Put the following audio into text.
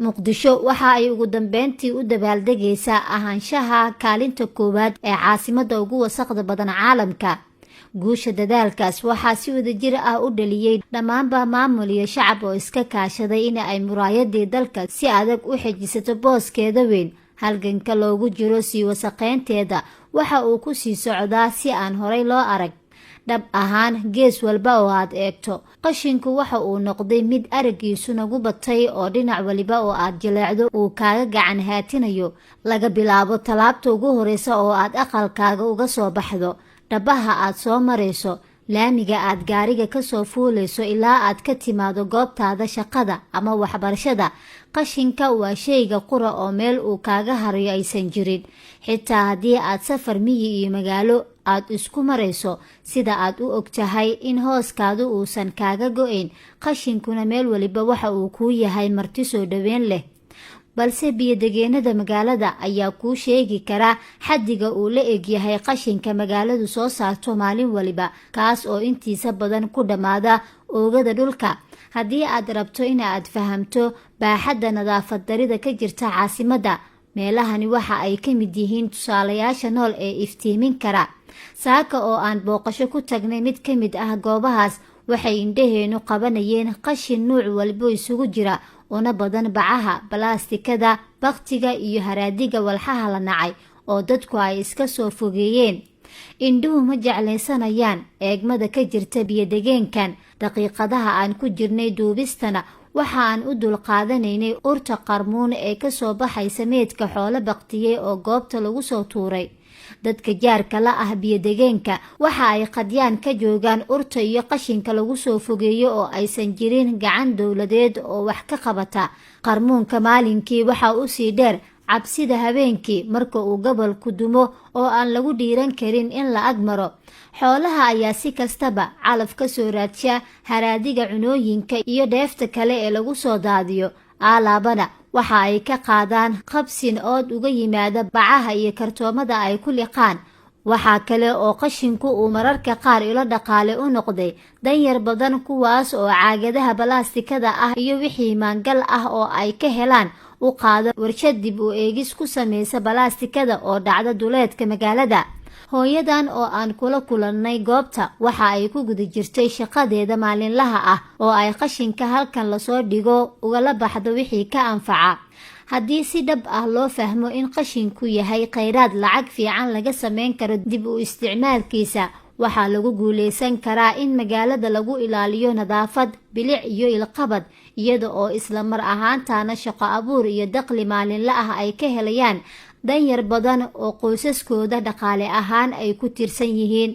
muqdisho waxa ay ugu dambeyntii u dabaaldegaysaa ahaanshaha kaalinta koowaad ee caasimadda ugu wasaqda badan caalamka. guusha dadaalkaas waxaa si wadajir ah u dhaliyay dhammaanba maamul iyo shacab oo iska kaashaday in ay muraayadii dalka si adag u xejisato booskeeda weyn. halganka loogu jiro sii wasaqeynteeda waxa uu ku sii socdaa si aan horay loo arag. dhab ahaan gees walba oo aad eegto qashinku waxa uu noqday mid aragiisu nagu batay oo dhinac waliba oo aad jaleecdo uu kaaga gacan haatinayo, laga bilaabo talaabta ugu horeysa oo aad aqalkaaga uga soo baxdo, dhabaha aad soo marayso, laamiga aad gaariga kasoo fuulayso ilaa aad ka timaado goobtaada shaqada ama waxbarashada. qashinka waa shayga qura oo meel uu kaaga harayo aysan jirin. xitaa haddii aad safar miyi iyo magaalo aad isku marayso, sida aad u ogtahay in hooskaadu uusan kaaga go-ayn, qashinkuna meel waliba waxa uu kuu yahay marti soo dhaweyn leh. balse biyo-degeenada magaalada ayaa kuu sheegi karaa xaddiga uu la egyahay qashinka magaaladu soo saarto maalin waliba, kaas oo intiisa badan ku dhammaada oogada dhulka. haddii aad rabto in aad fahamto baaxadda nadaafad darida ka jirta caasimadda, meelahani waxa ay ka mid yihiin tusaalayaasha nool ee iftiimin kara. saaka oo aan booqasho ku tagnay mid ka mid ah goobahaas, waxay indhaheenu qabanayeen qashin nuuc walbo isugu jira, una badan bacaha, balaastikada, baktiga iyo haraadiga walxaha la nacay oo dadku ay iska soo fogeeyeen. indhuhu ma jeclaysanayaan eegmada ka jirta biyo-degeenkan. daqiiqadaha aan ku jirnay duubistana waxa aan u dulqaadanaynay urta qarmuun ee kasoo baxaysa meedka xoolo baktiyey oo goobta lagu soo tuuray. dadka jaarka la ah biyo-degeenka waxa ay qadyaan ka joogaan urta iyo qashinka lagu soo fogeeyo oo aysan jirin gacan dowladeed oo wax ka qabata. qarmuunka maalinkii waxa u sii dheer cabsida habeenkii marka uu gobolku dumo oo aan lagu dhiiran karin in la agmaro. xoolaha ayaa si kastaba calaf ka soo raadsha haraadiga cunooyinka iyo dheefta kale ee lagu soo daadiyo. alaabana waxa ay ka qaadaan qabsin ood uga yimaada bacaha iyo kartoomada ay ku liqaan. waxaa kale oo qashinku uu mararka qaar ilo dhaqaale u noqday danyar badan, kuwaas oo caagadaha balaastikada ah iyo wixii maangal ah oo ay ka helaan u qaada warshad dib u eegis ku sameysa balaastikada oo dhacda duleedka magaalada. hooyadan oo aan kula kulannay goobta waxa ay ku guda jirtay shaqadeeda maalinlaha ah oo ay qashinka halkan lasoo dhigo ugala baxdo wixii ka anfaca. haddii si dhab ah loo fahmo in qashinku yahay kheyraad lacag fiican laga sameyn karo dib u isticmaalkiisa, waxaa lagu guuleysan karaa in magaalada lagu ilaaliyo nadaafad, bilic iyo ilqabad, iyada oo isla mar ahaantaana shaqo abuur iyo dakhli maalinla ah ay ka helayaan danyar badan oo qoysaskooda dhaqaale ahaan ay ku tiirsan yihiin.